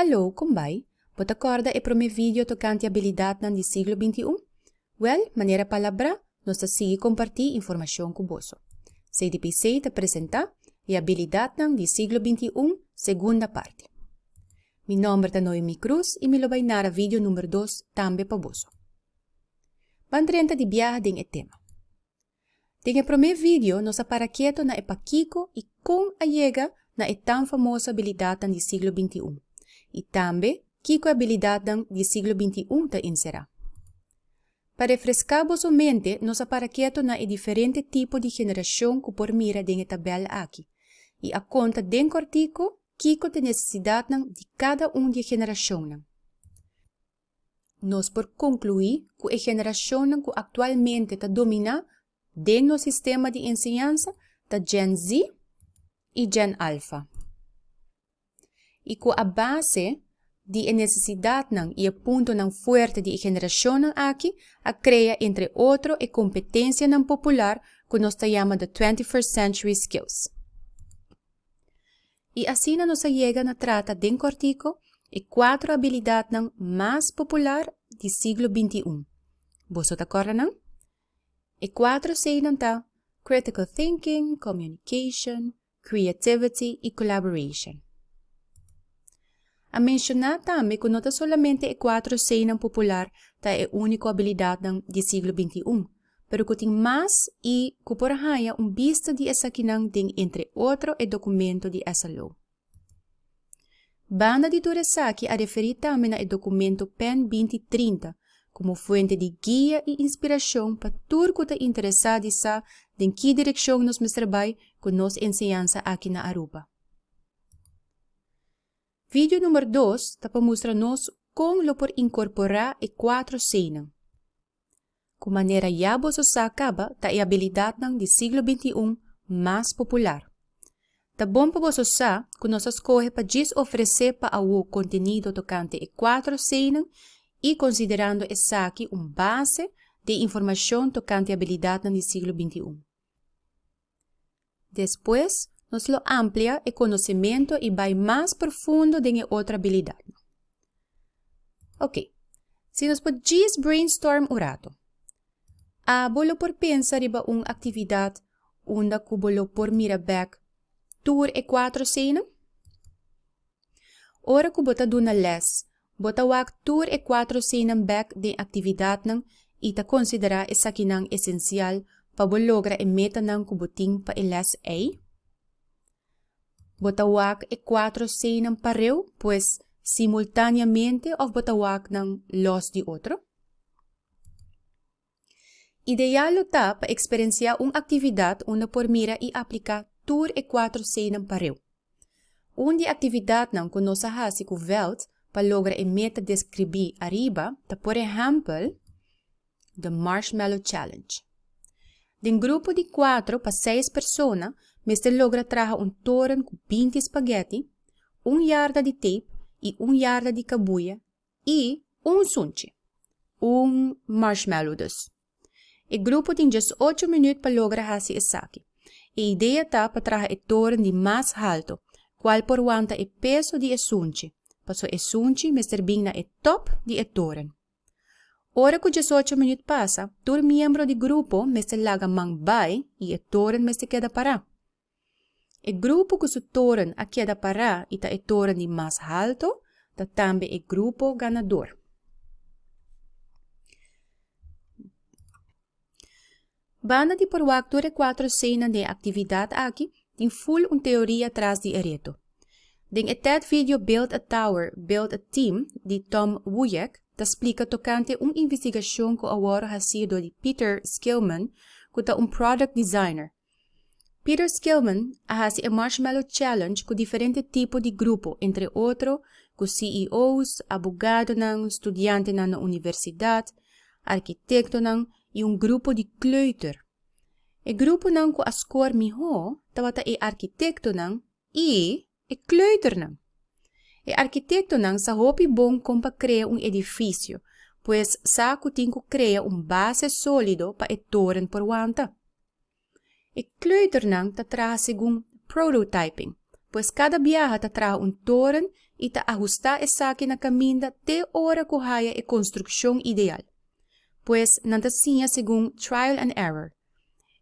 Hallo, kumbay. Bota acorda e prome vídeo tocante habilidadnan di siglo XXI? Well, maneira palabra, nós ta sigue compartir informação com você. CDPC te apresenta e habilidadnan di siglo XXI, segunda parte. Mi nome é Noemi Cruz e me lo vai nara vídeo número 2 também para você. Bandrenta de viaje ding e tema. Ding e prome vídeo, nós para quieto na epakiko e com a chega na e tão famosa habilidadnan di siglo XXI. E também, que a habilidade do siglo XXI te inserá. Para refrescar vossa mente, nós para quieto na diferente tipo de geração que por mira em tabela aqui. E a conta den cortico, que tem necessidade de cada de geração. Nós por concluir que a geração que atualmente te domina den no sistema de ensinança da Gen Z e Gen Alpha. E com a base de necessidade e o ponto forte de geração aqui, a cria entre outro e competência popular que nós chamamos de 21st Century Skills. E assim nós chega na trata de cortico e 4 habilidades mais popular do siglo XXI. Você está acordando? E 4 são critical thinking, communication, creativity e collaboration. A mencionar também que não solamente é 4 cenas popular da é única habilidade do siglo XXI, pero que tem mais e que por aí vista de essa quinang ding entre outro e documento de essa lei. Banda de Turesaki a referir também ao documento PEN 2030 como fonte de guia e inspiração para tudo que está interessado em que direção nos trabalha com nossa ensinança aqui na Aruba. Vídeo número 2 está para mostrar-nos como por incorporar e 4 cenas. Com maneira já você acaba da habilidade do siglo XXI mais popular. Tá bom para você que nós escolhe para oferecer para o conteúdo tocante e 4 cenas e considerando essa aqui base de informação tocante a habilidade do siglo XXI. Depois, nos lo amplia o conhecimento e vai mais profundo em outra habilidade. Ok, se nós podemos brainstorm o rato, bolo por pensar em uma atividade onde que bolo por mirar back tour e 4 cenas? Ora que bota duna les, bota wak tour e 4 cenas back de atividade e ta considerar essa que nang essencial para bolo logra e meta nang kubuting pa les A? Botawak e 4 cenas pareu, pues simultaneamente ou botawak ng los de outro? Ideal está para experienciar uma atividade onde por mira e aplicar tour e 4 cenas pareu. De atividade não que nós hasi com veld para lograr e meta descrever arriba, tá por exemplo, the Marshmallow Challenge. De grupo de 4 para 6 pessoas, Mr. logra traja torre com 20 spaghetti, 1 yarda de tape e 1 yarda de cabuya e sunchi, marshmallow dus. E grupo tem 18 minutos para lograr hasi esaki. E ideia tá para traja e torre de mais alto, qual por wanta e peso de sunchi. Paso e sunchi, Mr. Bing na e top de e torre. Ora que 18 minutos passa, todo membro do grupo Mr. laga mang bay e torre Mr. queda para. O grupo que se torna a queda para e tá e torna de mais alto, tá também o grupo ganador. Banda de por wak e 4 cenas de atividade aqui, tem full teoria atrás de ereto. Den TED video Build a Tower, Build a Team, de Tom Wujek, te explica tocante investigação que agora ha sido de Peter Skillman, que tá product designer. Peter Skillman hace a Marshmallow Challenge com diferentes tipos de grupo, entre outros, com CEOs, abogados, estudantes na universidade, arquitetos e grupo de kleuter. O grupo com a score melhor, tawata e arquiteto e kleuter. O arquiteto sa hopi bom para criar edifício, pois saco tem que criar base sólido para torre por wanta. E kleuter ta traga segundo prototyping, pois cada viaje ta traga torre e ta ajusta esa na caminda te ora ku haya e construksyon ideal. Pues nantasinha según trial and error.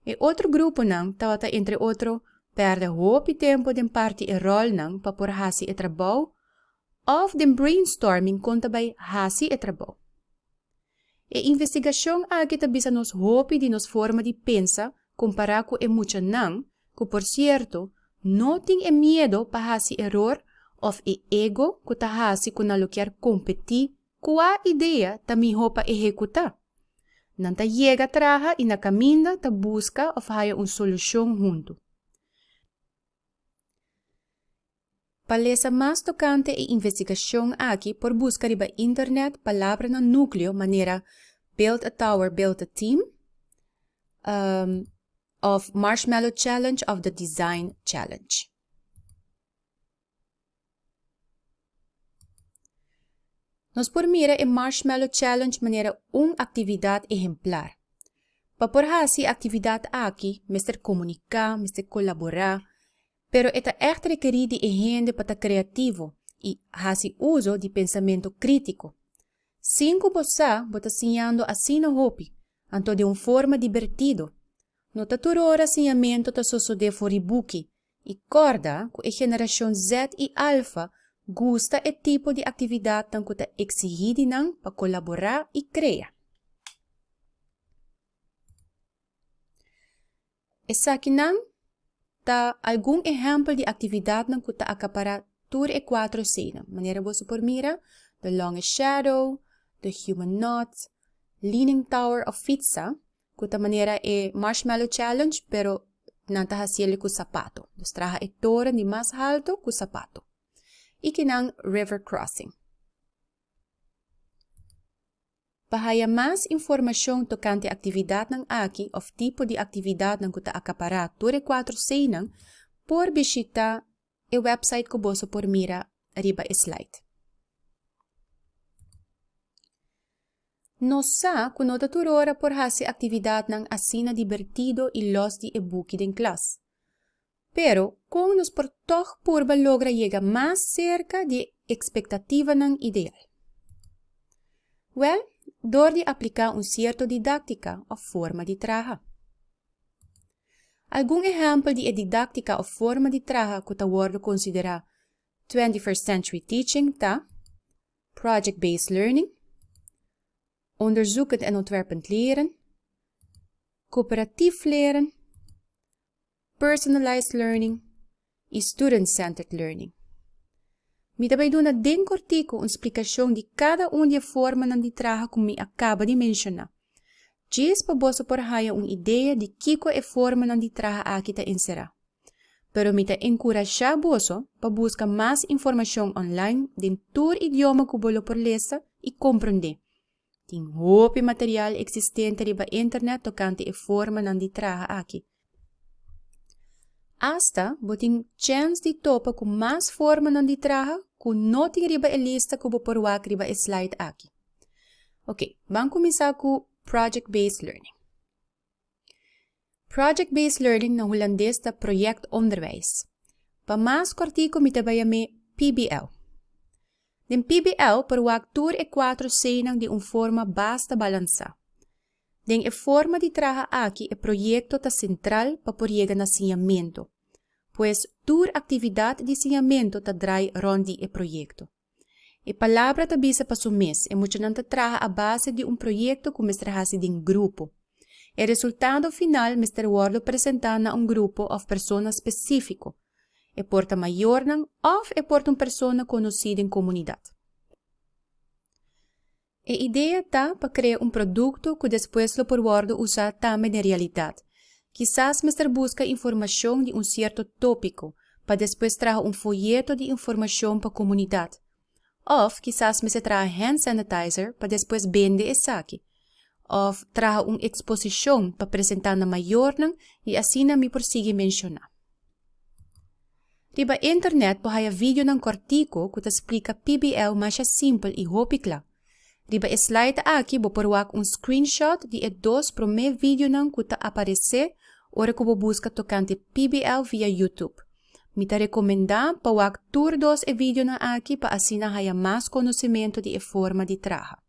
E outro grupo nang tawata entre outro perde hoop e tempo den parte e rol nang pa por hasi e trabaho of den brainstorming konta bay hasi e trabaho. E investigação aqui tabisa nos hoop de nos forma de pensa comparar com e mucha nang, que por cierto, não tem e medo pa hasi error of e ego que ta hasi ku na lo quer competir com a ideia ta mi hopa executar. Nanta llega traja e na caminda ta busca of haya solução junto. Palesa mais tocante e investigação aqui por buscar riba internet palavra na núcleo maneira build a tower, build a team of Marshmallow Challenge of the Design Challenge. Nos por mira e Marshmallow Challenge maneira atividade exemplar. Pa por hasi atividade aqui, mister comunicar, mister colaborar, pero eta echt requerir de gente para criativo e hasi uso de pensamento crítico. Cinco bossa bota sinhando assim no hopi, anto de forma divertido. Nota turora sinhamento ta sosode foribuki e corda que a geração Z e Alpha gusta e tipo de atividade tan que ta exigida nang para colaborar e criar. Essa aqui nang ta algum exemplo de atividade nang que ta acapara tur e 4 cena. Maneira você por mira, the longest shadow, the human knot, leaning tower of pizza, que ta maneira e marshmallow challenge, pero nanta hasiele com sapato. Dus traha e torre de mais alto com sapato. E que nang river crossing. Bahaya mais informação tocante atividade nang aqui of tipo de atividade nang kuta acapara tur 4 cena por visitar e website ko boso por mira riba slide. Nosa kunota turora por hasi atividade nang asina divertido e los di e buki den classe. Pero, com nos por toch purba logra llegar mais cerca de expectativa nang ideal. Well, door de aplicar certo didáctica of forma de traja. Algum exemplo de didáctica of forma de traja que ta worden considera 21st century teaching ta project-based learning, onderzoekend en ontwerpend leren, coöperatief leren, personalized learning e student-centered learning. Mi daarbij doen na den cortico explicação de cada de forma nan di traja como mi acaba de mencionar. Diz pa boso por haya ideia de kiko e forma nan di traja aqui ta insera. Pero mi ta encorajar boso pa busca mais informação online den tour idioma kubolo por lesa e compreender. Tem hoop material existente riba internet tocante e forma nan di traja aqui. Hasta boting chance de topa com mais forma nan di traja com não tem riba e lista kubo por wak riba e slide aqui. Ok, vamos começar com project-based learning. Project-based learning na Holandês ta project onderwijs. Pa mais cortico mi tabayame PBL. Den PBL por wak tour e 4 cenang de forma basta balança. Den e forma de traja aqui e proyecto ta central pa por llegar na sinhamento. Pues tour atividade de sinhamento ta drai rondi e proyecto. E palavra ta bisa pa sumes e mucho nanta traja a base de proyecto com mestre hasi de grupo. E resultado final mestre wordo presentar na grupo of persona específico. E porta maior nang of e porta persona conhecida em comunidade. E ideia tá para criar produto que depois lo por wordo usar também na realidade. Quizás mestre busca informação de certo tópico para depois trazer folheto de informação para a comunidade. Of quizás mestre traga hand sanitizer para depois vender esse aqui. Of traga exposição para apresentar na maior e assim me prossegue mencionar. Riba internet po haya vídeo ng cortico que te explica PBL mais simples e hopikla. Riba slide aqui bo porwak screenshot de dos prome vídeo ng que te aparecer ora que bo busca tocante PBL via YouTube. me te recomendar para ver tour 2 e vídeo na aqui para assim haya mais conhecimento de forma de trabalhar.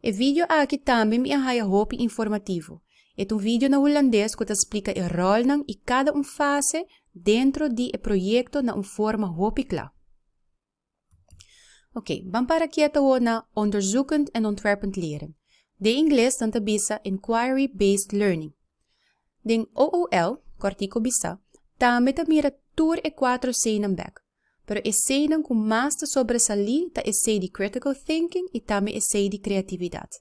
E vídeo aqui também me haya hopi informativo. É vídeo na holandês que te explica o rol e cada fase dentro do projeto na forma hopi clara. Ok, vamos para aqui na onderzoekend en ontwerpend leren. De inglês tanta bisa inquiry-based learning. Den OOL, kortiko bisa, também te mira tour e 4 cenen back. Pero é cenen com mais te sobresalir ta é de critical thinking e também é de criatividade.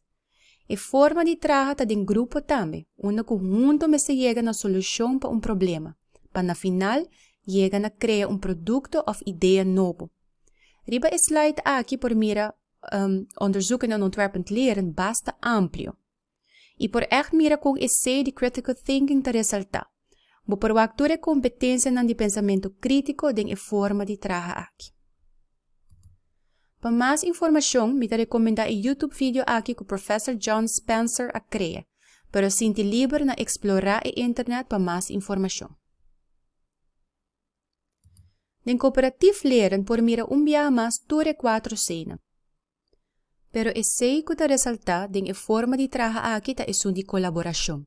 E forma de trabalhar ta den grupo também, onde conjunto me se chega na solução para problema, para na final chega na criar produto of ideia novo. Riba slide aqui por mira onderzoeken en ontwerpend leren basta amplio. E por echt mira com esse de critical thinking te resaltar. Bo por acture competência de pensamento crítico den forma de trabalhar aqui. Para mais informação, me te recomendar o YouTube vídeo aqui que o Professor John Spencer a cria, pero sinta livre na explorar a internet para mais informação. Den cooperatief leren por mira viaje mais tour 4 cenen. Pero esse que te resaltar den forma de trabalhar aqui ta é de colaboração.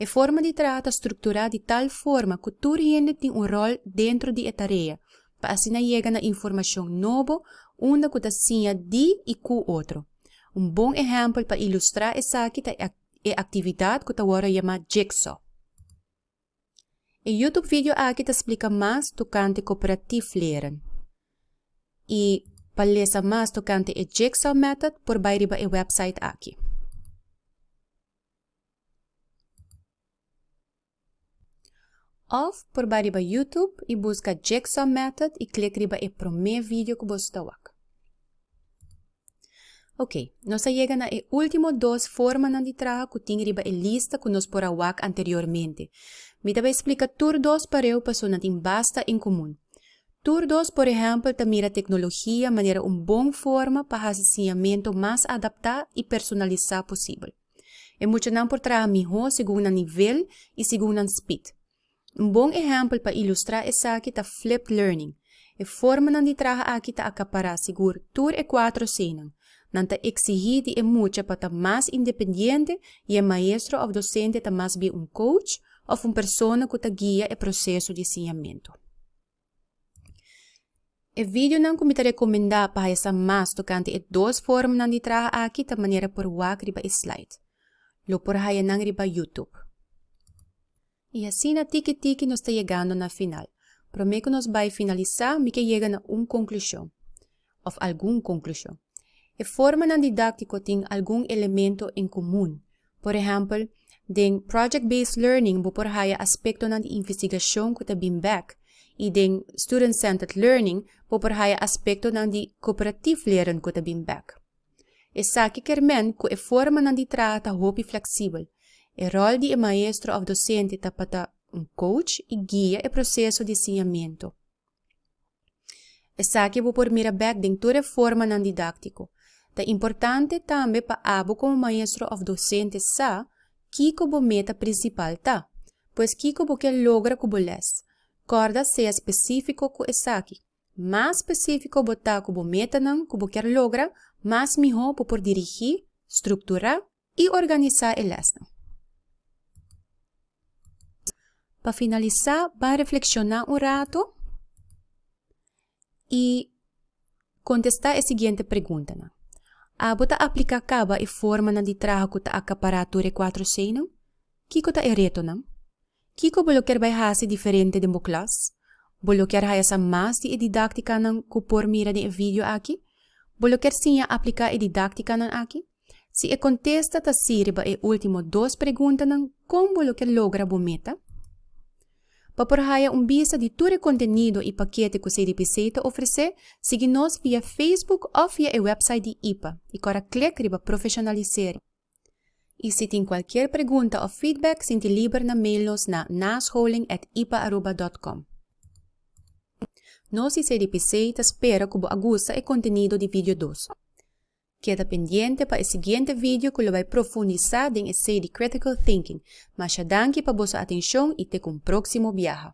A forma de trabalhar está estruturada de tal forma que todo mundo tem rol dentro da tarefa, para assim chegar na informação nova, onde que está de e com o outro. Bom exemplo para ilustrar essa aqui é a atividade que está agora chamada Jigsaw. O YouTube vídeo aqui te explica mais tocante cooperativo leren. E para ler mais tocante a Jigsaw method, por baixo o website aqui. Of por baixo do YouTube e busca Jigsaw method e clique riba e primeiro vídeo que você está vendo. Ok, nós chegamos na última 2 formas de trabalho que tem riba a lista que nós podemos ver anteriormente. Me dá explicar tour 2 para eu pessoa não tem basta em comum. Tour 2, por exemplo, te mira tecnologia maneira boa forma para ensinamento mais adaptado e personalizado possível. É muito não por trabalhar melhor segundo o nível e segundo o speed. Bom exemplo para ilustrar essa aqui é flipped learning. A forma de trabalhar aqui está acaparar seguro tour e 4 cenen. Não te exigir de muito para estar mais independente e o maestro ou docente está mais bem coach ou pessoa que te guia o processo de ensinamento. O vídeo não que me te recomendar para essa mais tocante a 2 formas de trabalhar aqui da maneira por wak riba slide. Lo por haya nang riba YouTube. E assim na tiki-tiki nós está chegando na final. Prometo que nós vai finalizar, me que chega na conclusão. Ou alguma conclusão. A forma na didático tem algum elemento em comum. Por exemplo, den project-based learning bo por haya aspecto na investigação que está bem back. E den student-centered learning bo por haya aspecto na cooperative leren que está bem back. Essa aqui quermen que a forma na de trata hopi flexível. O rol de maestro ou docente está para coach e guia o processo de ensinamento. Essa aqui vou por mira back dentro da forma não didático. É importante também para abo como maestro ou docente sa que o meta principal tá, pois que o que logra que les. Corda seja específico com essa aqui. Mais específico botar que o meta não que quer logra, mais melhor por dirigir, estruturar e organizar a lesson. Para finalizar, vai reflexionar rato e contestar a seguinte pergunta. Bota aplicar caba e forma de trabalho que está acaparado de 4 cenen? Que está é reto, não? Que bolo quer vai fazer diferente de classe? Bolo quer fazer mais de didática não que por mira de vídeo aqui? Bolo quer sim aplicar a didática não aqui? Se a contesta ta sirva a última 2 perguntas não, como bolo quer logra bo meta? Para por haya visa de todo o conteúdo e paquete que o CDPC te oferece, siga-nos via Facebook ou via o website de IPA e agora clique para profissionalizar. E se tem qualquer pergunta ou feedback, sinta livre na mail-nos na nascholing@ipa@com. Nós e CDPC te espera que você goste o conteúdo de vídeo 2. Queda pendiente para o seguinte vídeo que vai profundizar em esse de critical thinking. Mas danke para vossa atenção e até com o próximo viaje.